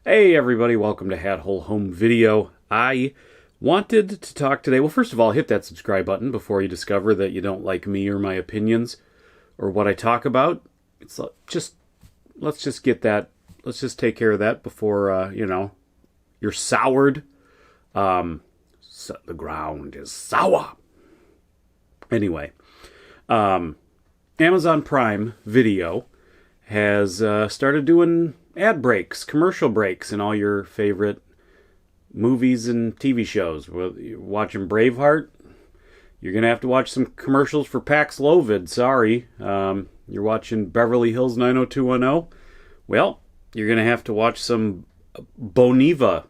Hey everybody, welcome to Hat Hole Home Video. I wanted to talk today. Well, first of all, hit that subscribe button before you discover that you don't like me or my opinions or what I talk about. It's just let's just get that. Let's just take care of that before you're soured. So the ground is sour. Anyway, Amazon Prime Video has started doing ad breaks, commercial breaks in all your favorite movies and TV shows. Well, you're watching Braveheart, you're going to have to watch some commercials for Paxlovid. Sorry. You're watching Beverly Hills 90210. Well, you're going to have to watch some Boniva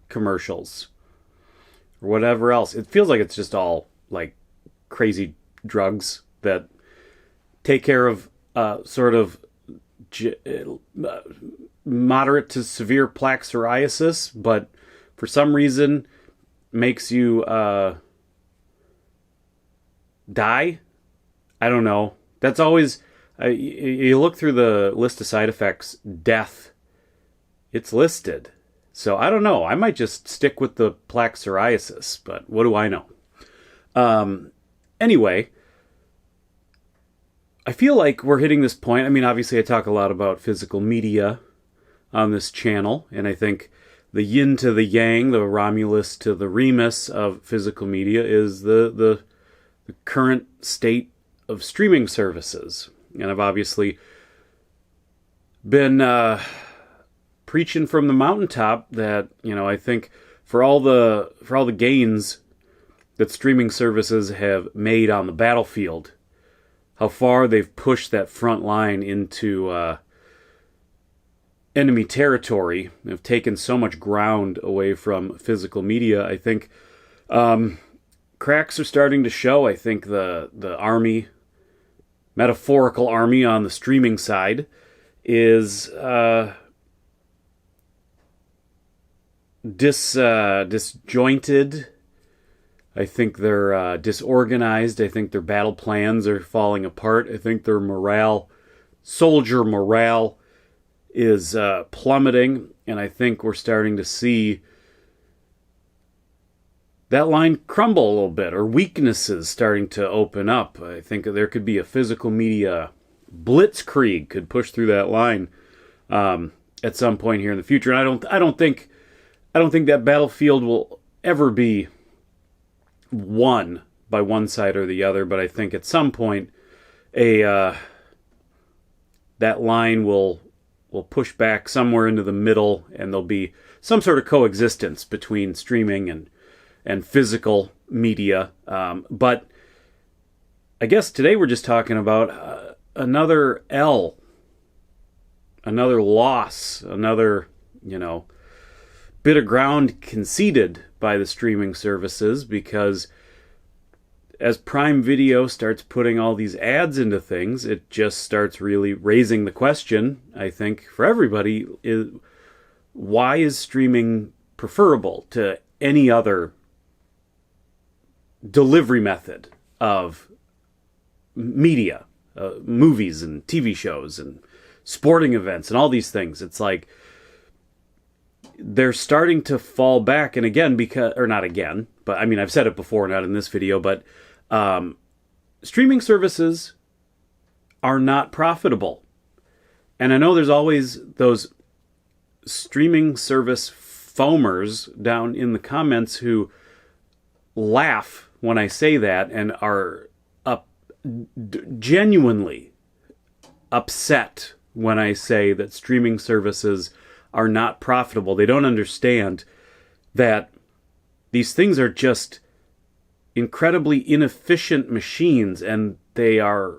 commercials or whatever else. It feels like it's just all like crazy drugs that take care of sort of moderate to severe plaque psoriasis, but for some reason makes you die. I don't know. That's always you look through the list of side effects, death, it's listed. So I don't know. I might just stick with the plaque psoriasis, but what do I know? Anyway, I feel like we're hitting this point. I mean, obviously I talk a lot about physical media on this channel, and I think the yin to the yang, the Romulus to the Remus of physical media is the current state of streaming services. And I've obviously been preaching from the mountaintop that, I think for all the gains that streaming services have made on the battlefield, how far they've pushed that front line into enemy territory, have taken so much ground away from physical media. I think cracks are starting to show. I think the army, metaphorical army on the streaming side, is disjointed. I think they're disorganized. I think their battle plans are falling apart. I think their soldier morale is plummeting. And I think we're starting to see that line crumble a little bit, or weaknesses starting to open up. I think there could be a physical media blitzkrieg could push through that line at some point here in the future. And I don't think that battlefield will ever be won by one side or the other, but I think at some point that line will push back somewhere into the middle, and there'll be some sort of coexistence between streaming and physical media. But I guess today we're just talking about another L, another loss, another bit of ground conceded by the streaming services, because as Prime Video starts putting all these ads into things, it just starts really raising the question, I think, for everybody, is why is streaming preferable to any other delivery method of media, movies and TV shows and sporting events and all these things? It's like they're starting to fall back, and again, not again, but I mean, I've said it before, not in this video, but streaming services are not profitable. And I know there's always those streaming service foamers down in the comments who laugh when I say that and are genuinely upset when I say that streaming services are not profitable. They don't understand that these things are just incredibly inefficient machines, and their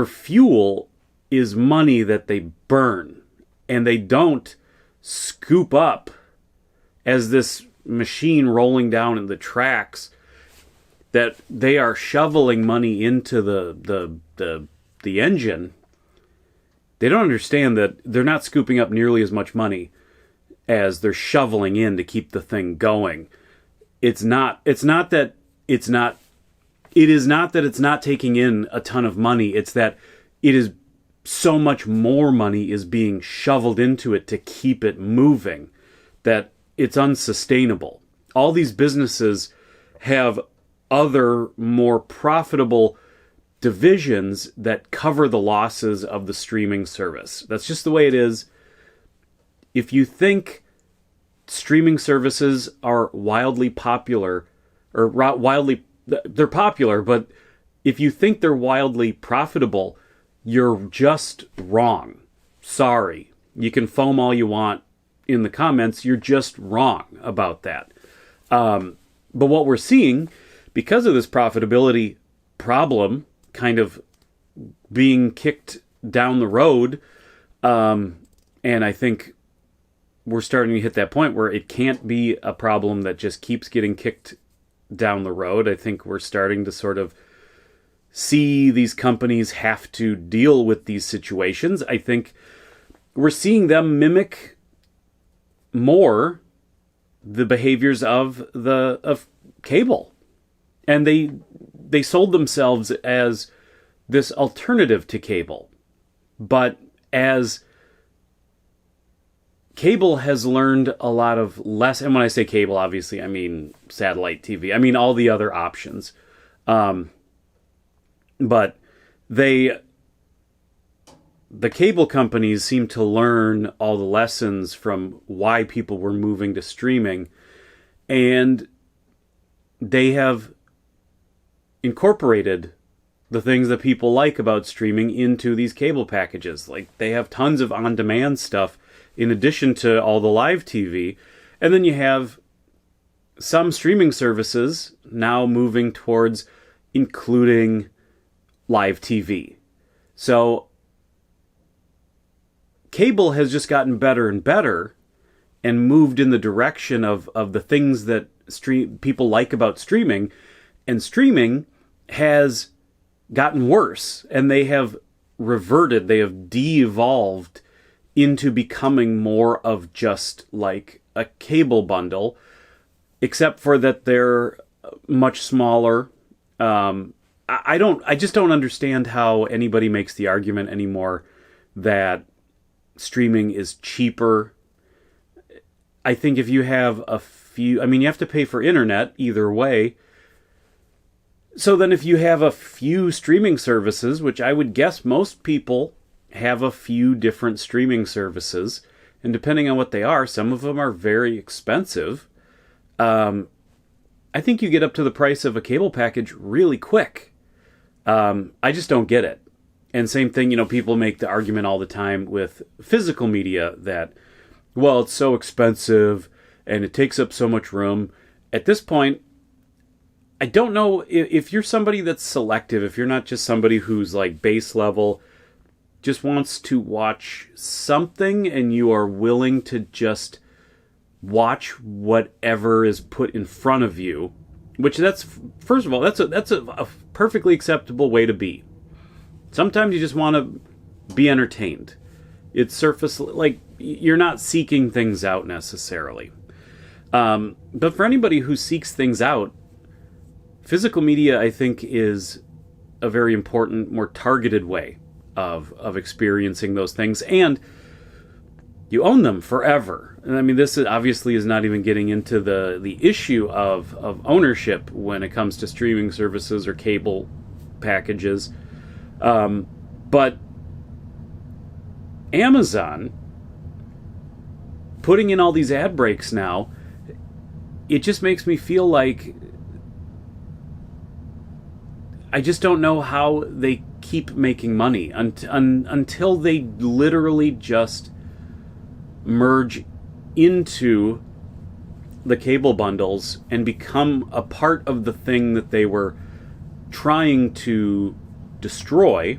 fuel is money that they burn, and they don't scoop up as this machine rolling down in the tracks, that they are shoveling money into the engine. They don't understand that they're not scooping up nearly as much money as they're shoveling in to keep the thing going. It is not that it's not taking in a ton of money. It's that it is so much more money is being shoveled into it to keep it moving that it's unsustainable. All these businesses have other more profitable divisions that cover the losses of the streaming service. That's just the way it is. If you think streaming services are wildly popular, they're popular, but if you think they're wildly profitable, you're just wrong. Sorry. You can foam all you want in the comments. You're just wrong about that. But what we're seeing, because of this profitability problem kind of being kicked down the road, and I think we're starting to hit that point where it can't be a problem that just keeps getting kicked down the road. I think we're starting to sort of see these companies have to deal with these situations. I think we're seeing them mimic more the behaviors of cable. And they sold themselves as this alternative to cable. But as cable has learned a lot of less, and when I say cable, obviously I mean satellite TV. I mean all the other options. But the cable companies seem to learn all the lessons from why people were moving to streaming, and they have incorporated the things that people like about streaming into these cable packages. Like, they have tons of on-demand stuff in addition to all the live TV, and then you have some streaming services now moving towards including live TV. So cable has just gotten better and better and moved in the direction of the things that people like about streaming, and streaming has gotten worse, and they have reverted, they have de-evolved into becoming more of just like a cable bundle, except for that they're much smaller. I just don't understand how anybody makes the argument anymore that streaming is cheaper. I think if you have you have to pay for internet either way. So then if you have a few streaming services, which I would guess most people have a few different streaming services, and depending on what they are, some of them are very expensive. I think you get up to the price of a cable package really quick. I just don't get it. And same thing, people make the argument all the time with physical media that, well, it's so expensive and it takes up so much room. At this point, I don't know if you're somebody that's selective, if you're not just somebody who's like base level, just wants to watch something and you are willing to just watch whatever is put in front of you, which first of all, that's a perfectly acceptable way to be. Sometimes you just want to be entertained. It's surface, like, you're not seeking things out necessarily. But for anybody who seeks things out, physical media, I think, is a very important, more targeted way of experiencing those things. And you own them forever. And I mean, this obviously is not even getting into the issue of ownership when it comes to streaming services or cable packages. But Amazon putting in all these ad breaks now, it just makes me feel like I just don't know how they keep making money until they literally just merge into the cable bundles and become a part of the thing that they were trying to destroy.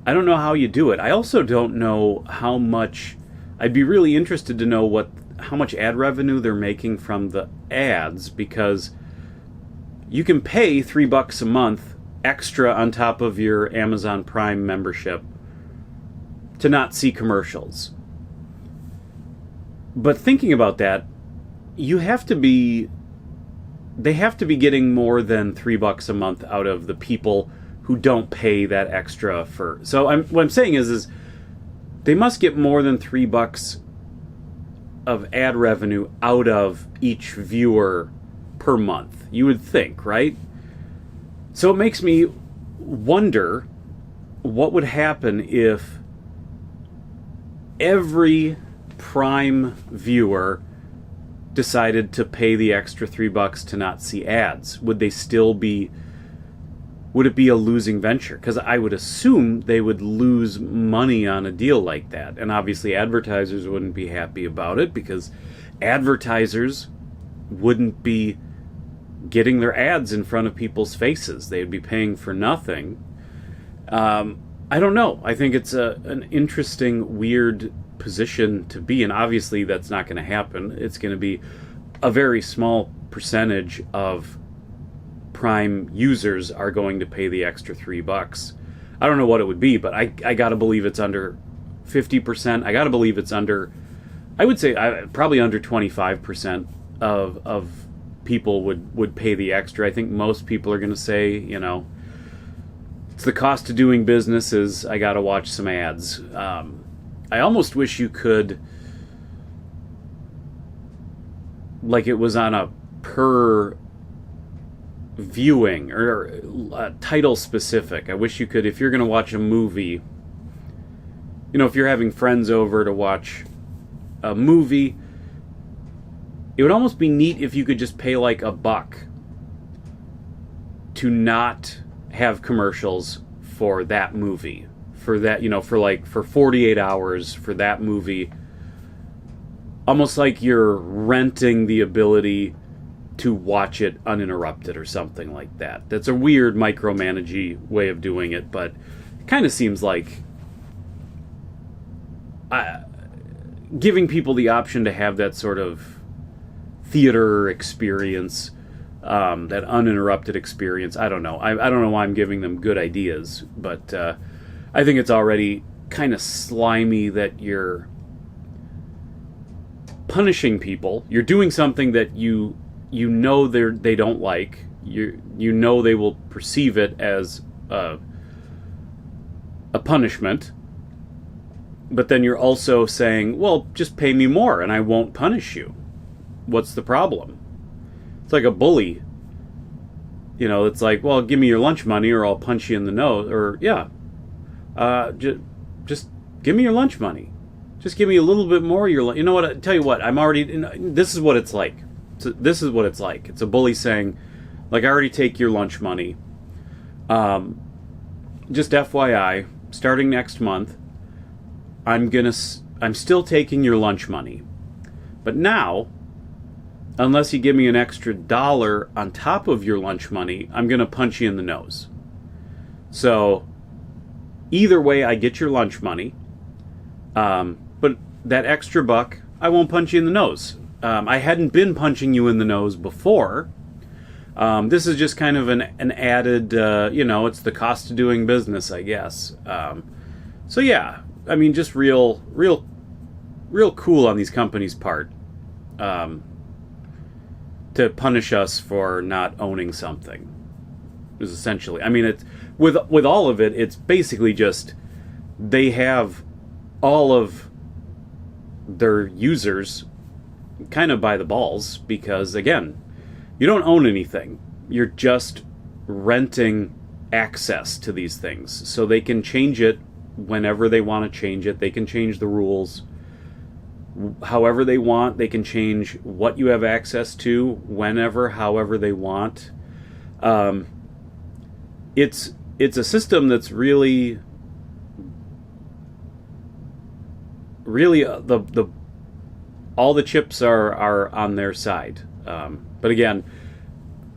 I don't know how you do it. I also don't know how much. I'd be really interested to know how much ad revenue they're making from the ads, because you can pay $3 a month extra on top of your Amazon Prime membership to not see commercials. But thinking about that, they have to be getting more than $3 a month out of the people who don't pay that extra for. So what I'm saying is they must get more than $3 of ad revenue out of each viewer per month. You would think, right? So it makes me wonder what would happen if every Prime viewer decided to pay the extra $3 to not see ads. Would it be a losing venture? Because I would assume they would lose money on a deal like that. And obviously advertisers wouldn't be happy about it, because advertisers wouldn't be getting their ads in front of people's faces. They'd be paying for nothing. I don't know. I think it's an interesting, weird position to be in. Obviously that's not going to happen. It's going to be a very small percentage of Prime users are going to pay the extra $3. I don't know what it would be, but I gotta believe it's under 50%. I gotta believe it's under, I would say probably under 25% of people would pay the extra. I think most people are going to say, it's the cost of doing business is I gotta watch some ads. I almost wish you could, like it was on a per viewing or title specific. I wish you could, if you're going to watch a movie, if you're having friends over to watch a movie, it would almost be neat if you could just pay like $1 to not have commercials for that movie, for that, for 48 hours for that movie. Almost like you're renting the ability to watch it uninterrupted or something like that. That's a weird micromanagey way of doing it, but it kind of seems like giving people the option to have that sort of theater experience, that uninterrupted experience. I don't know. I don't know why I'm giving them good ideas, but I think it's already kind of slimy that you're punishing people. You're doing something that you know they don't like. You know they will perceive it as a punishment. But then you're also saying, well, just pay me more and I won't punish you. What's the problem? It's like a bully. It's like, well, give me your lunch money or I'll punch you in the nose. Or, just give me your lunch money. Just give me a little bit more. You know what? I tell you what. This is what it's like. So this is what it's like. It's a bully saying, like, I already take your lunch money. Just FYI, starting next month, I'm still taking your lunch money. But now, unless you give me an extra $1 on top of your lunch money, I'm going to punch you in the nose. So, either way, I get your lunch money. But that extra $1, I won't punch you in the nose. I hadn't been punching you in the nose before. This is just kind of an added, it's the cost of doing business, I guess. So yeah, I mean, just real cool on these companies' part, to punish us for not owning something. Is essentially, I mean, it's with all of it, it's basically just they have all of their users kind of by the balls, because again, you don't own anything. You're just renting access to these things. So they can change it whenever they want to change it. They can change the rules however they want. They can change what you have access to whenever, however they want. It's a system that's really all the chips are on their side. But again,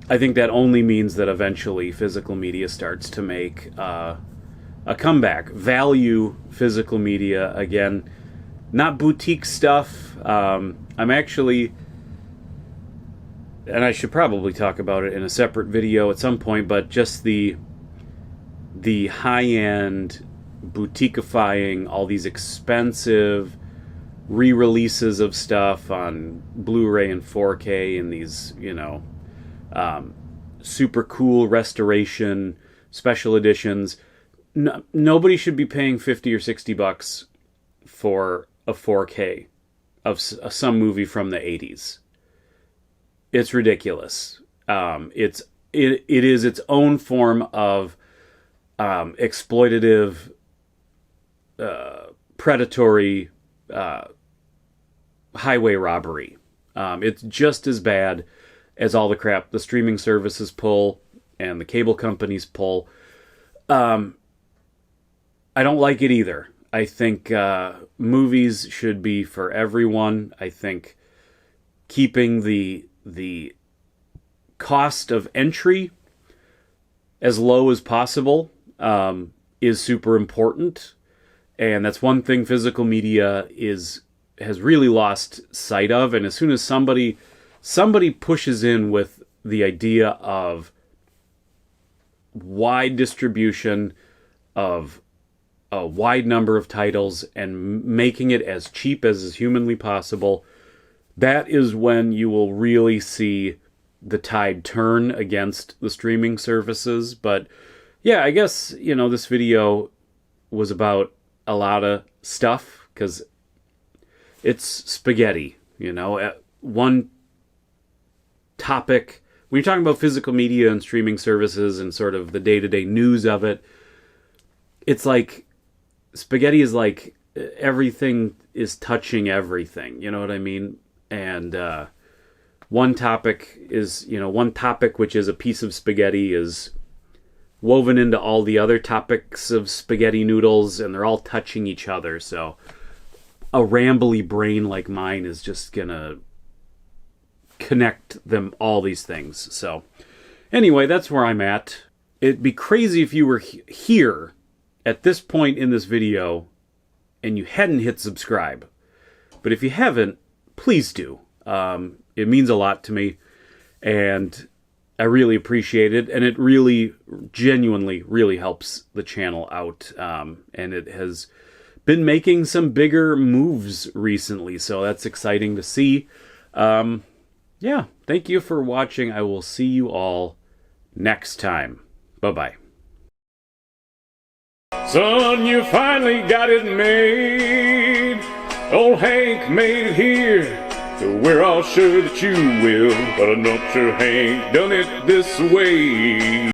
I think that only means that eventually physical media starts to make a comeback. Value physical media again, not boutique stuff. I'm actually, and I should probably talk about it in a separate video at some point, but just the high-end boutiqueifying, all these expensive re-releases of stuff on Blu-ray and 4K and these, super cool restoration special editions. Nobody should be paying 50 or 60 bucks for a 4K of some movie from the 80s. It's ridiculous. It is its own form of exploitative, predatory highway robbery. It's just as bad as all the crap the streaming services pull and the cable companies pull. I don't like it either. I think movies should be for everyone. I think keeping the cost of entry as low as possible is super important. And that's one thing physical media has really lost sight of. And as soon as somebody pushes in with the idea of wide distribution of a wide number of titles and making it as cheap as is humanly possible, that is when you will really see the tide turn against the streaming services. But yeah, I guess, this video was about a lot of stuff because it's spaghetti, one topic. When you're talking about physical media and streaming services and sort of the day-to-day news of it, it's like spaghetti is like everything is touching everything. You know what I mean? And one topic which is a piece of spaghetti is woven into all the other topics of spaghetti noodles, and they're all touching each other. So a rambly brain like mine is just gonna connect them, all these things. So anyway, that's where I'm at. It'd be crazy if you were here at this point in this video and you hadn't hit subscribe. But if you haven't, please do. It means a lot to me, and I really appreciate it, and it really, genuinely, really helps the channel out. And it has been making some bigger moves recently, so that's exciting to see. Yeah, thank you for watching. I will see you all next time. Bye-bye. Son, you finally got it made. Old Hank made it here, so we're all sure that you will. But I'm not sure Hank done it this way.